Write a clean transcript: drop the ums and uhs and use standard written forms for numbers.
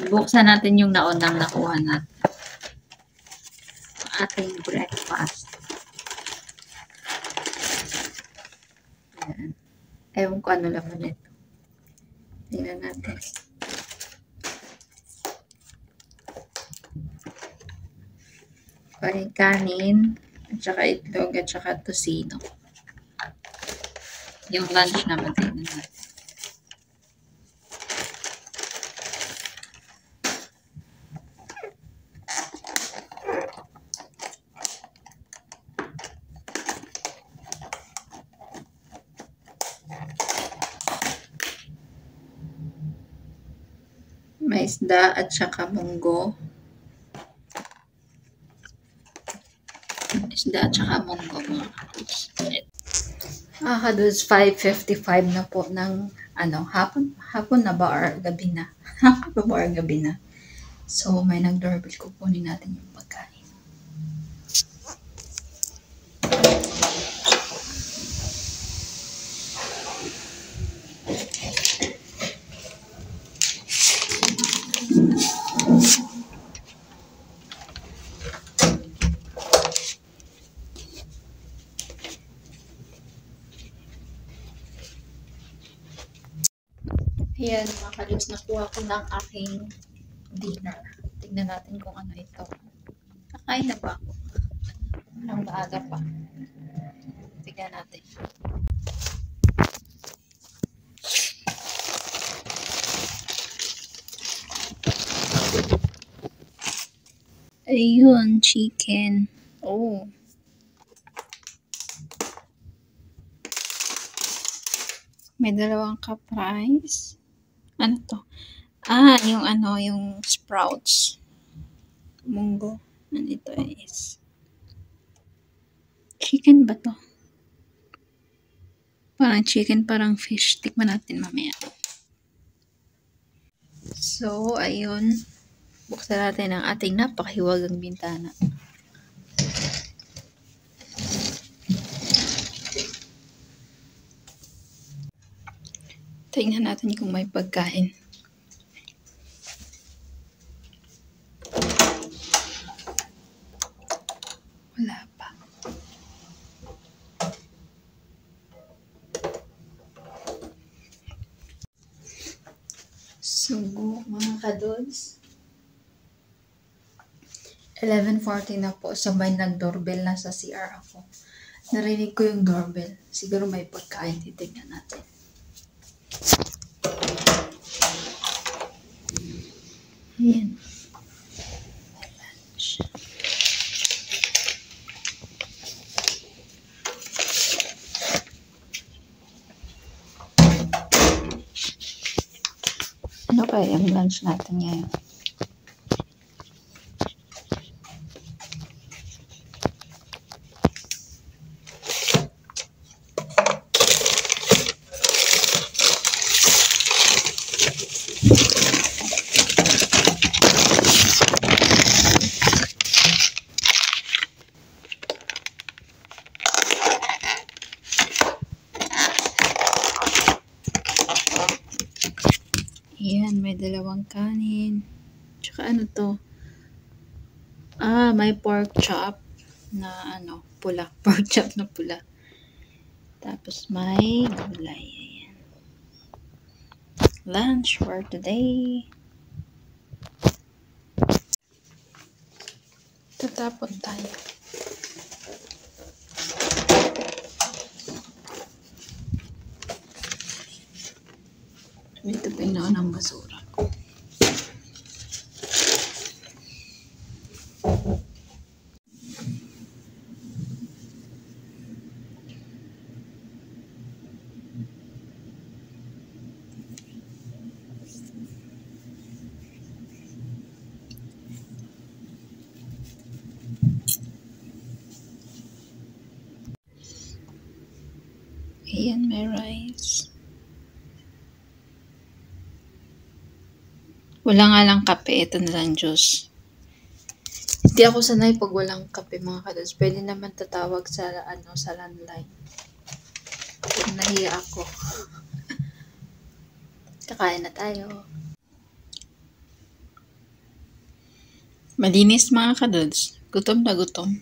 Buksan natin yung naunang nakuha natin. Ating breakfast. Ayan. Ewan ko ano laman ito. Tingnan natin. Parang kanin, at saka itlog, at saka tosino. Yung lunch naman tingnan natin. May isda at saka munggo. Isda at saka munggo mga kadudes. Mga kadudes, 5:55 na po ng hapon na ba or gabi na? Hapon ba or gabi na? So, may nag-doorbell, kukunin natin yung pagkain. Ayan mga kadudes, nakuha ko ng aking dinner. Tignan natin kung ano ito. Nakain na ba ako? Ang maaga pa. Tignan natin. Ayun, chicken. Oh. May dalawang cup rice. Ano to? Yung sprouts. Munggo. Ano ito is? Chicken ba to? Parang chicken, parang fish. Tikman natin mamaya. So, ayun. Buksan natin ang ating napakahiwagang bintana. Tingnan natin kung may pagkain. Wala pa. Sugo, mga kadudes. 11:40 na po. Sabay nag-doorbell na sa CR ako. Narinig ko yung doorbell. Siguro may pagkain. Titignan natin. Ayan. Lunch. Ano kaya yung lunch natin ngayon? Ayan, may dalawang kanin. Tsaka ano to? May pork chop na pula. Pork chop na pula. Tapos may gulay. Ayan. Lunch for today. Tatapon tayo. Ito pa yung ng basura ko. Ayan, may rice. Wala nga lang kape. Ito na lang juice. Hindi ako sanay pag walang kape mga kadudes. Pwede naman tatawag sa landline. Pag nahiya ako. Kakain na tayo. Malinis mga kadudes. Gutom na gutom.